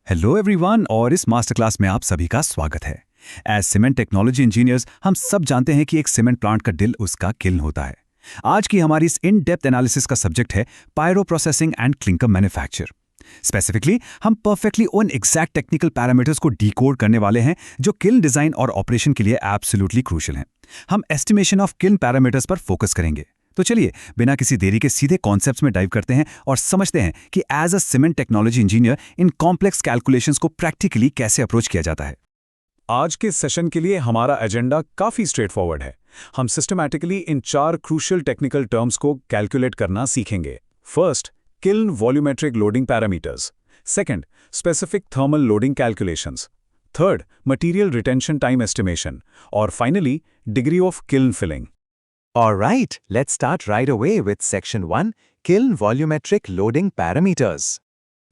Hello everyone और इस master class में आप सभी का स्वागत है। एज सीमेंट टेक्नोलॉजी इंजीनियर्स हम सब जानते हैं कि एक सीमेंट प्लांट का दिल उसका किल्न होता है। आज की हमारी इस इन डेप्थ एनालिसिस का सब्जेक्ट है pyro processing and clinker manufacture. Specifically हम परफेक्टली उन एग्जैक्ट टेक्निकल पैरामीटर्स को डिकोड करने वाले हैं जो किल्न डिजाइन और ऑपरेशन के लिए एब्सोल्युटली क्रूशियल हैं। हम एस्टिमेशन ऑफ किल्न पैरामीटर्स पर फोकस करेंगे। तो चलिए बिना किसी देरी के सीधे कॉन्सेप्ट्स में डाइव करते हैं और समझते हैं कि as a cement technology engineer इन कॉम्प्लेक्स कैलकुलेशंस को प्रैक्टिकली कैसे अप्रोच किया जाता है। आज के सेशन के लिए हमारा एजेंडा काफी स्ट्रेट फॉरवर्ड है। हम systematically in 4 crucial technical terms को कैलकुलेट करना सीखेंगे। First, kiln volumetric loading parameters. Second, specific thermal loading calculations. Third, material retention time estimation. और finally, degree of kiln filling. Alright, let's start right away with Section 1, Kiln Volumetric Loading Parameters.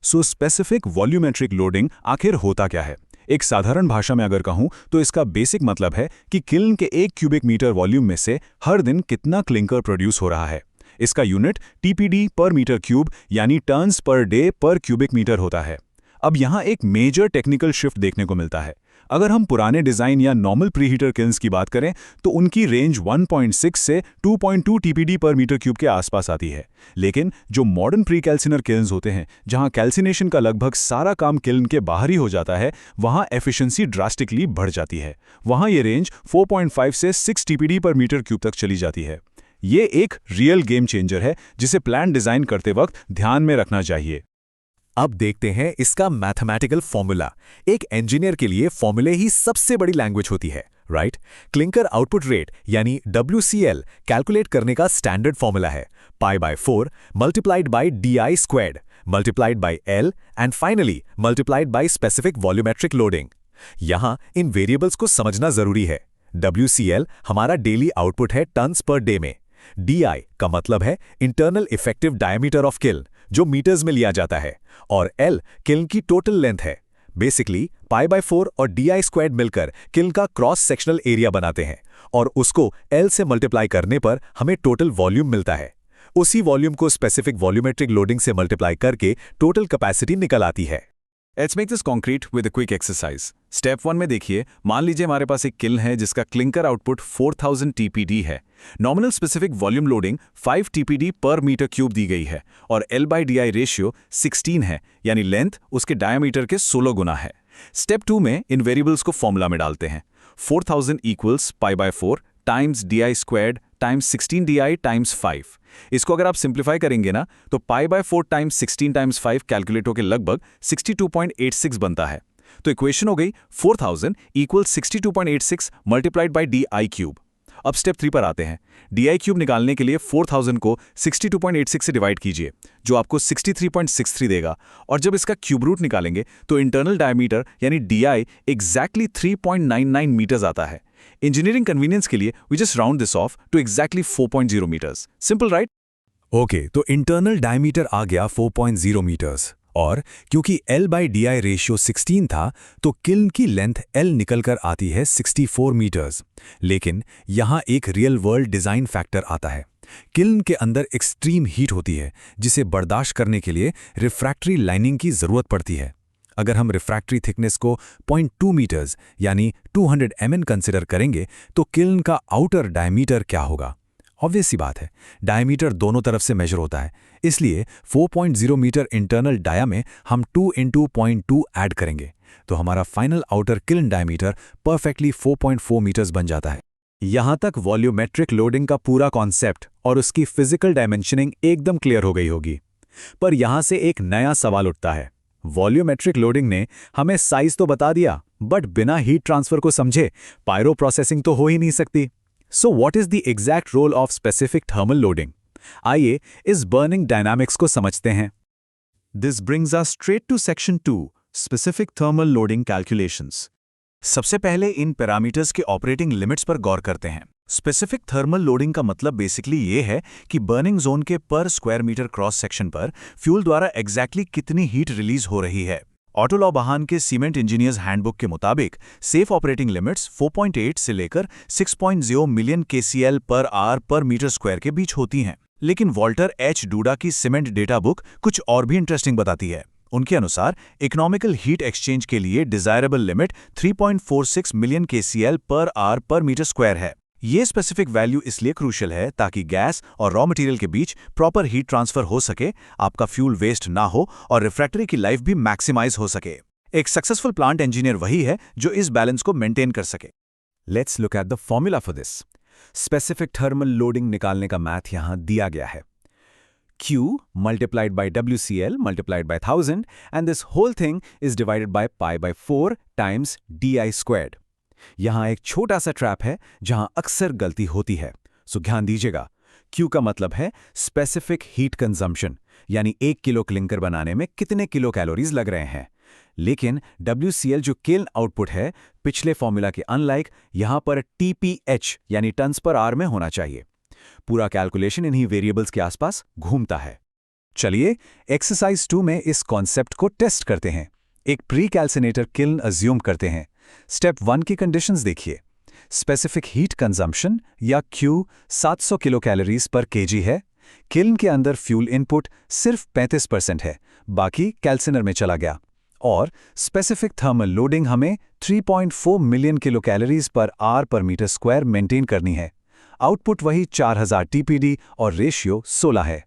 So specific volumetric loading आखिर होता क्या है? एक साधारण भाषा में अगर कहूं तो इसका बेसिक मतलब है कि किल्न के 1 क्यूबिक मीटर वॉल्यूम में से हर दिन कितना क्लिंकर प्रोड्यूस हो रहा है। इसका यूनिट टीपीडी पर मीटर क्यूब यानी टर्न्स पर डे पर क्यूबिक मीटर होता है। अब यहां एक मेजर टेक्निकल शिफ्ट देखने को मिलता है। अगर हम पुराने डिजाइन या नॉर्मल प्रीहीटर किल्न्स की बात करें तो उनकी रेंज 1.6 से 2.2 टीपीडी पर मीटर क्यूब के आसपास आती है। लेकिन जो मॉडर्न प्री कैल्सिनर किल्न्स होते हैं, जहां कैल्सिनेशन का लगभग सारा काम किल्न के बाहर ही हो जाता है, वहां एफिशिएंसी ड्रास्टिकली बढ़ जाती है। वहां ये रेंज 4.5 से 6 टीपीडी पर मीटर क्यूब तक चली जाती है। ये एक रियल गेम चेंजर है जिसे प्लान डिजाइन करते वक्त ध्यान में रखना चाहिए। अब देखते हैं इसका मैथमेटिकल फॉर्मूला। एक इंजीनियर के लिए फॉर्मूले ही सबसे बड़ी लैंग्वेज होती है, राइट? क्लिंकर आउटपुट रेट यानी WCL कैलकुलेट करने का स्टैंडर्ड फॉर्मूला है π/4 multiplied by DI squared multiplied by L and finally multiplied by specific volumetric loading. यहां इन वेरिएबल्स को समझना जरूरी है। WCL हमारा डेली आउटपुट है टन्स पर डे में। DI का मतलब है internal effective diameter of kiln जो मीटर्स में लिया जाता है, और L किल्न की टोटल लेंथ है। बेसिकली π/4 और DI स्क्वायर्ड मिलकर किल्न का क्रॉस सेक्शनल एरिया बनाते हैं और उसको L से मल्टीप्लाई करने पर हमें टोटल वॉल्यूम मिलता है। उसी वॉल्यूम को स्पेसिफिक वॉल्यूमेट्रिक लोडिंग से मल्टीप्लाई करके टोटल कैपेसिटी निकल आती है। Let's make this concrete with a quick exercise. Step 1 में देखिए, मान लीजिए हमारे पास एक किल्न है जिसका क्लिंकर आउटपुट 4000 टीपीडी है। Nominal specific volume loading 5 TPD पर मीटर क्यूब दी गई है और L/DI रेशियो 16 है, यानी लेंथ उसके डायमीटर के 16 गुना है। स्टेप 2 में इन वेरिएबल्स को फॉर्मूला में डालते हैं। 4000 equals π/4 times DI squared times 16 DI times 5। इसको अगर आप सिंप्लीफाई करेंगे ना तो π/4 टाइम्स 16 टाइम्स 5 कैलकुलेट होकर लगभग 62.86 बनता है। तो इक्वेशन हो गई 4000 equal 62.86 multiplied by DI cube. अब स्टेप 3 पर आते हैं। DI क्यूब निकालने के लिए 4000 को 62.86 से डिवाइड कीजिए जो आपको 63.63 देगा, और जब इसका क्यूब रूट निकालेंगे तो इंटरनल डायमीटर यानी DI एग्जैक्टली 3.99 मीटर्स आता है। इंजीनियरिंग कन्वीनियंस के लिए we just round this off to exactly 4.0 metres. Simple, right? Okay, तो इंटरनल डायमीटर आ गया 4.0 मीटर्स, और क्योंकि L/DI रेशियो 16 था तो किल्न की लेंथ L निकलकर आती है 64 मीटर्स। लेकिन यहाँ एक रियल वर्ल्ड डिज़ाइन फैक्टर आता है। किल्न के अंदर एक्सट्रीम हीट होती है जिसे बर्दाश्त करने के लिए रिफ्रैक्टरी लाइनिंग की ज़रूरत पड़ती है। अगर हम रिफ्रैक्टरी थिकनेस को 0.2 मीटर्स यानी 200 mm कंसिडर करेंगे तो किल्न का आउटर डायमीटर क्या होगा? ऑब्वियस सी बात है, डायमीटर दोनों तरफ से मेजर होता है, इसलिए 4.0 मीटर इंटरनल डाया में हम 2 × 0.2 ऐड करेंगे तो हमारा final outer kiln diameter perfectly 4.4 metres बन जाता है। यहाँ तक वॉल्यूमेट्रिक लोडिंग का पूरा कॉन्सेप्ट और उसकी फिजिकल डायमेंशनिंग एकदम क्लियर हो गई होगी। पर यहाँ से एक नया सवाल उठता है। वॉल्यूमेट्रिक लोडिंग ने हमें साइज तो बता दिया, बट बिना हीट ट्रांसफर को समझे पायरो प्रोसेसिंग तो हो ही नहीं सकती। So what is the exact role of specific thermal loading? आइए इस बर्निंग डायनामिक्स को समझते हैं। This brings us straight to section 2, specific thermal loading calculations. सबसे पहले इन पैरामीटर्स के ऑपरेटिंग लिमिट्स पर गौर करते हैं। स्पेसिफिक थर्मल लोडिंग का मतलब बेसिकली ये है कि बर्निंग जोन के पर स्क्वायर मीटर क्रॉस सेक्शन पर फ्यूल द्वारा एग्जैक्टली कितनी हीट रिलीज हो रही है। ऑटो लॉ बहान के सीमेंट इंजीनियर्स हैंडबुक के मुताबिक सेफ ऑपरेटिंग लिमिट्स 4.8 से लेकर 6.0 मिलियन kcal पर आवर पर मीटर स्क्वायर के बीच होती हैं। लेकिन वॉल्टर H. डूडा की सीमेंट डेटा बुक कुछ और भी इंटरेस्टिंग बताती है। उनके अनुसार इकोनॉमिकल हीट एक्सचेंज के लिए desirable limit 3.46 million kCl per hour पर मीटर स्क्वायर है। ये स्पेसिफिक वैल्यू इसलिए क्रूशियल है ताकि गैस और रॉ मटेरियल के बीच प्रॉपर हीट ट्रांसफर हो सके, आपका फ्यूल वेस्ट ना हो और रिफ्रैक्टरी की लाइफ भी मैक्सिमाइज हो सके। एक सक्सेसफुल प्लांट इंजीनियर वही है जो इस बैलेंस को मेंटेन कर सके। Let's look at the formula for this. Specific thermal loading निकालने का मैथ यहां दिया गया है। Q multiplied by WCL multiplied by 1000 and this whole thing is divided by pi by 4 times DI squared। यहां एक छोटा सा ट्रैप है जहां अक्सर गलती होती है, सो ध्यान दीजिएगा। Q का मतलब है स्पेसिफिक हीट कंजम्पशन, यानी 1 किलो क्लिंकर बनाने में कितने किलो कैलोरीज लग रहे हैं। लेकिन WCL जो किल्न आउटपुट है, पिछले फॉर्मूला के अनलाइक यहां पर TPH यानी टन्स पर आवर में होना चाहिए। पूरा कैलकुलेशन इन्हीं वेरिएबल्स के आसपास घूमता है। चलिए एक्सरसाइज 2 में इस कॉन्सेप्ट को टेस्ट करते हैं। एक प्री कैल्सिनेटर किल्न अज्यूम करते हैं। स्टेप 1 की कंडीशंस देखिए। स्पेसिफिक हीट कंजम्पशन या Q 700 किलो कैलोरीज पर kg है। किल्न के अंदर फ्यूल इनपुट सिर्फ 35% है, बाकी कैल्सिनर में चला गया। और स्पेसिफिक थर्मल लोडिंग हमें 3.4 million kilo calories per hour पर मीटर स्क्वायर मेंटेन करनी है। आउटपुट वही 4000 TPD और रेशियो 16 है।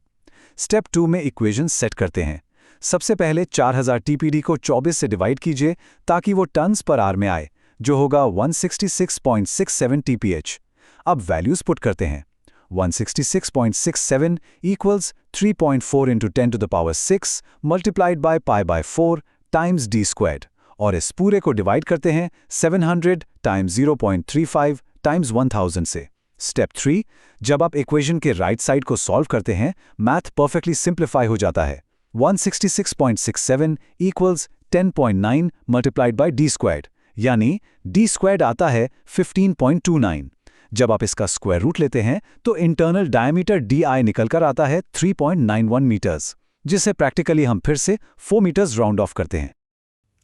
स्टेप 2 में इक्वेशन सेट करते हैं। सबसे पहले 4000 TPD को 24 से डिवाइड कीजिए ताकि वो टन्स पर आवर में आए, जो होगा 166.67 TPH। अब वैल्यूज पुट करते हैं। 166.67 equals 3.4 × 10 to the power 6 multiplied by pi by 4 times d squared, और इस पूरे को डिवाइड करते हैं 700 टाइम्स 0.35 टाइम्स 1000 से। स्टेप 3, जब आप इक्वेशन के राइट साइड को सॉल्व करते हैं, मैथ परफेक्टली सिंप्लीफाई हो जाता है। 166.67 equals 10.9 multiplied by d squared, यानी d स्क्वायर्ड आता है 15.29। जब आप इसका स्क्वायर रूट लेते हैं तो इंटरनल डायमीटर DI निकलकर आता है 3.91 मीटर्स, जिसे प्रैक्टिकली हम फिर से 4 मीटर्स राउंड ऑफ करते हैं।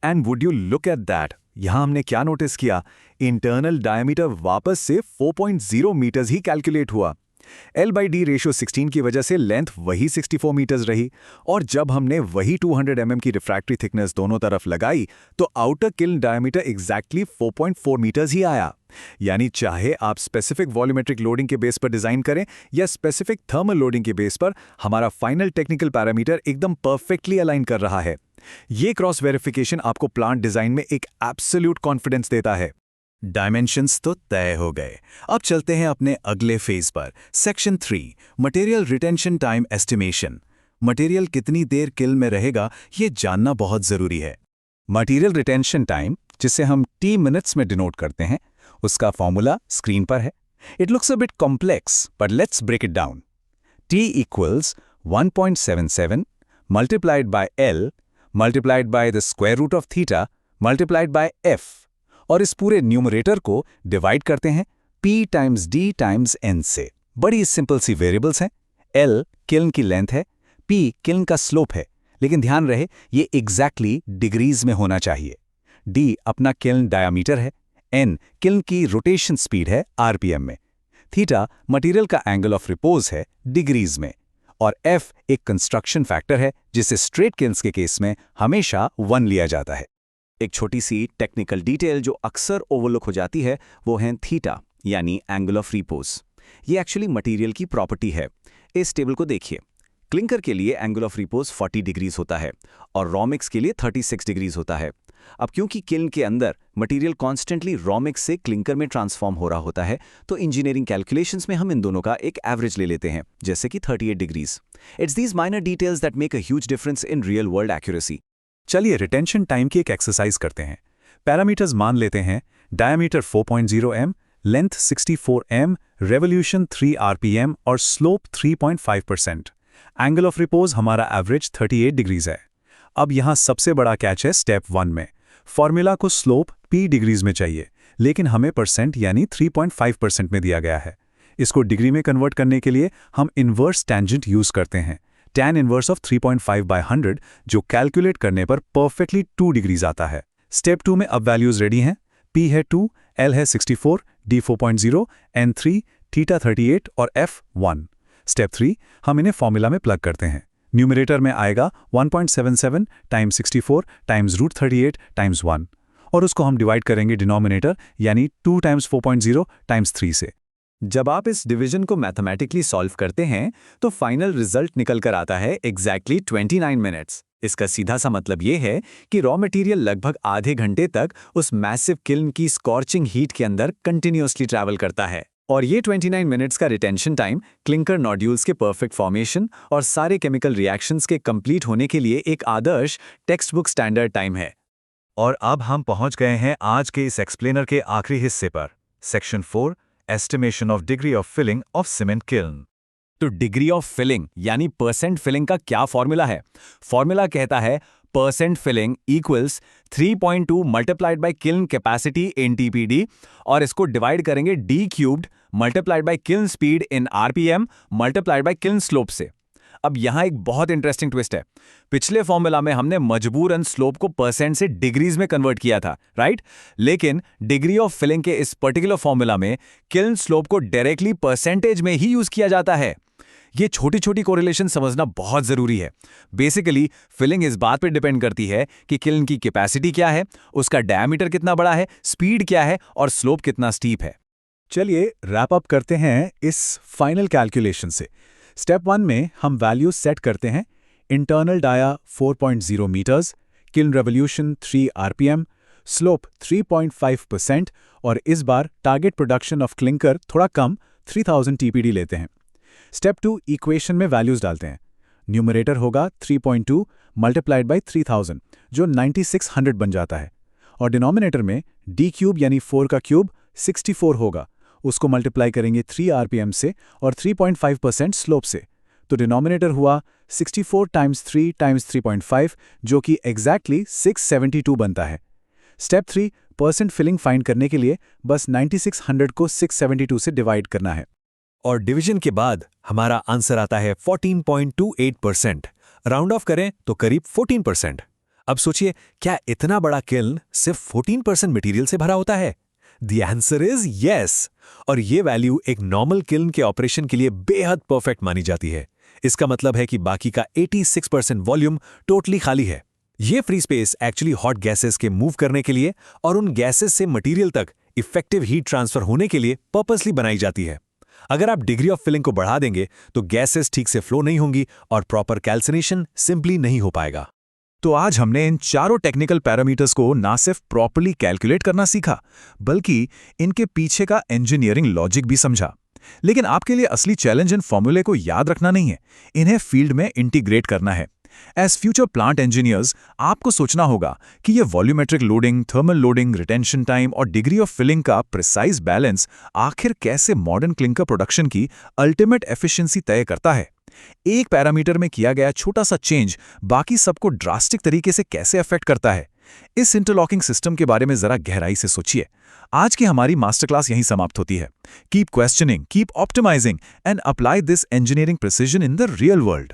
And would you look at that, यहां हमने क्या नोटिस किया, इंटरनल डायमीटर वापस से 4.0 मीटर्स ही कैलकुलेट हुआ। L/D रेशियो 16 की वजह से लेंथ वही 64 मीटर्स रही, और जब हमने वही 200 mm की रिफ्रैक्टरी थिकनेस दोनों तरफ लगाई तो outer kiln diameter exactly 4.4 metres ही आया। यानी चाहे आप स्पेसिफिक वॉल्यूमेट्रिक लोडिंग के बेस पर डिजाइन करें या स्पेसिफिक थर्मल लोडिंग के बेस पर, हमारा फाइनल टेक्निकल पैरामीटर एकदम परफेक्टली अलाइन कर रहा है। ये क्रॉस वेरिफिकेशन आपको प्लांट डिजाइन में एक एब्सोल्यूट कॉन्फिडेंस देता है। डायमेंशंस तो तय हो गए, अब चलते हैं अपने अगले फेज पर। Section 3, material retention time estimation. Material कितनी देर किल्न में रहेगा ये जानना बहुत जरूरी है। मटेरियल रिटेंशन टाइम, जिसे हम T मिनट्स में डिनोट करते हैं, उसका फॉर्मूला स्क्रीन पर है। It looks a bit complex, but let's break it down. T equals 1.77 multiplied by L multiplied by the square root of theta multiplied by F, और इस पूरे न्यूमरेटर को डिवाइड करते हैं P times D times N से। बड़ी simple सी variables हैं। L kiln की लेंथ है, P किल्न का स्लोप है, लेकिन ध्यान रहे ये एग्जैक्टली डिग्रीज में होना चाहिए। D अपना किल्न डायामीटर है, N किल्न की रोटेशन स्पीड है RPM में, थीटा मटेरियल का एंगल ऑफ रिपोज है डिग्रीज में, और F एक कंस्ट्रक्शन फैक्टर है जिसे स्ट्रेट किल्न्स के केस में हमेशा 1 लिया जाता है। एक छोटी सी टेक्निकल डिटेल जो अक्सर ओवरलुक हो जाती है वो है थीटा, यानी एंगल ऑफ रिपोज। ये एक्चुअली मटेरियल की प्रॉपर्टी है। इस टेबल को देखिए। क्लिंकर के लिए एंगल ऑफ रिपोज 40 डिग्रीज होता है और रॉ मिक्स के लिए 36 डिग्रीज होता है। अब क्योंकि किल्न के अंदर मटेरियल कॉन्स्टेंटली रॉ मिक्स से क्लिंकर में ट्रांसफॉर्म हो रहा होता है, तो इंजीनियरिंग कैलकुलेशंस में हम इन दोनों का एक एवरेज ले लेते हैं, जैसे कि 38 degrees. It's these minor details that make a huge difference in real world accuracy. चलिए रिटेंशन टाइम की एक एक्सरसाइज करते हैं। पैरामीटर्स मान लेते हैं, diameter 4.0 m, length 64 m, revolution 3 RPM और स्लोप 3.5%। एंगल ऑफ रिपोज हमारा एवरेज 38 डिग्रीज है। अब यहाँ सबसे बड़ा कैच है स्टेप 1 में। फॉर्मूला को स्लोप P डिग्रीज में चाहिए, लेकिन हमें परसेंट यानी 3.5% में दिया गया है। इसको डिग्री में कन्वर्ट करने के लिए हम इन्वर्स टेंजेंट यूज करते हैं, tan इनवर्स ऑफ 3.5/100, जो कैलकुलेट करने पर परफेक्टली 2 डिग्रीज आता है। स्टेप 2 में अब वैल्यूज रेडी हैं। P है 2, L है 64, D 4.0, N 3, थीटा 38 और F 1। स्टेप 3, हम इन्हें फॉर्मूला में प्लग करते हैं। न्यूमरेटर में आएगा 1.77 टाइम्स 64 टाइम्स रूट 38 टाइम्स 1, और उसको हम डिवाइड करेंगे डिनोमिनेटर यानी 2 टाइम्स 4.0 टाइम्स 3 से। जब आप इस डिवीजन को मैथमेटिकली सॉल्व करते हैं तो फाइनल रिजल्ट निकल कर आता है एग्जैक्टली 29 मिनट्स। इसका सीधा सा मतलब ये है कि रॉ मटेरियल लगभग आधे घंटे तक उस मैसिव किल्न की स्कॉर्चिंग हीट के अंदर कंटिन्यूअसली ट्रैवल करता है, और ये 29 मिनट्स का रिटेंशन टाइम क्लिंकर नोड्यूल्स के परफेक्ट फॉर्मेशन और सारे केमिकल रिएक्शंस के कंप्लीट होने के लिए एक आदर्श टेक्स्ट बुक स्टैंडर्ड टाइम है। और अब हम पहुंच गए हैं आज के इस एक्सप्लेनर के आखिरी हिस्से पर, section 4, estimation of degree of filling of cement kiln. तो डिग्री ऑफ फिलिंग यानी परसेंट फिलिंग का क्या फॉर्मूला है? फॉर्मूला कहता है percent filling equals 3.2 multiplied by kiln capacity in TPD, और इसको डिवाइड करेंगे d cubed multiplied by kiln speed in RPM multiplied by kiln slope से। अब यहां एक बहुत इंटरेस्टिंग ट्विस्ट है। पिछले फॉर्मूला में हमने मजबूरन स्लोप को परसेंट से डिग्रीज में कन्वर्ट किया था, राइट? लेकिन डिग्री ऑफ फिलिंग के इस पर्टिकुलर फॉर्मूला में किल्न स्लोप को डायरेक्टली परसेंटेज में ही यूज किया जाता है। ये छोटी छोटी कोरिलेशन समझना बहुत जरूरी है। बेसिकली फिलिंग इस बात पर डिपेंड करती है कि किल्न की कैपेसिटी क्या है, उसका डायमीटर कितना बड़ा है, स्पीड क्या है और स्लोप कितना स्टीप है। चलिए रैप अप करते हैं इस फाइनल कैलकुलेशन से। स्टेप 1 में हम वैल्यू सेट करते हैं। Internal dia 4.0 metres, kiln revolution 3 RPM, slope 3.5%, और इस बार टारगेट प्रोडक्शन ऑफ क्लिंकर थोड़ा कम 3000 टीपीडी लेते हैं। स्टेप 2 इक्वेशन में वैल्यूज डालते हैं। न्यूमरेटर होगा 3.2 मल्टीप्लाइड बाई 3000 जो 9600 बन जाता है, और डिनोमिनेटर में d क्यूब यानी 4 का क्यूब 64 होगा, उसको मल्टीप्लाई करेंगे 3 आरपीएम से और 3.5% स्लोप से, तो डिनोमिनेटर हुआ 64 टाइम्स 3 टाइम्स 3.5 जो कि एग्जैक्टली 672 बनता है। स्टेप 3 परसेंट फिलिंग फाइंड करने के लिए बस 9600 को 672 से डिवाइड करना है, और डिवीजन के बाद हमारा आंसर आता है 14.28%। राउंड ऑफ करें तो करीब 14%। अब सोचिए, क्या इतना बड़ा किल्न सिर्फ 14% मटेरियल से भरा होता है? The answer is yes। और ये वैल्यू एक नॉर्मल किल्न के ऑपरेशन के लिए बेहद परफेक्ट मानी जाती है। इसका मतलब है कि बाकी का 86% वॉल्यूम टोटली खाली है। ये free space actually hot gases के मूव करने के लिए और उन गैसेस से मटेरियल तक इफेक्टिव हीट ट्रांसफर होने के लिए पर्पसली बनाई जाती है। अगर आप डिग्री ऑफ फिलिंग को बढ़ा देंगे तो गैसेस ठीक से फ्लो नहीं होंगी और प्रॉपर कैल्सिनेशन सिंपली नहीं हो पाएगा। तो आज हमने इन चारों टेक्निकल पैरामीटर्स को ना सिर्फ प्रॉपर्ली कैलकुलेट करना सीखा, बल्कि इनके पीछे का इंजीनियरिंग लॉजिक भी समझा। लेकिन आपके लिए असली चैलेंज इन फॉर्मूले को याद रखना नहीं है, इन्हें फील्ड में इंटीग्रेट करना है। एज फ्यूचर प्लांट इंजीनियर्स आपको सोचना होगा कि ये volumetric loading, thermal loading, retention time और डिग्री ऑफ फिलिंग का प्रिसाइज बैलेंस आखिर कैसे मॉडर्न क्लिंकर प्रोडक्शन की अल्टीमेट एफिशिएंसी तय करता है। एक पैरामीटर में किया गया छोटा सा चेंज बाकी सबको ड्रास्टिक तरीके से कैसे अफेक्ट करता है। इस इंटरलॉकिंग सिस्टम के बारे में जरा गहराई से सोचिए। आज की हमारी मास्टर क्लास यहीं समाप्त होती है। Keep questioning, keep optimising and apply this engineering precision in the real world.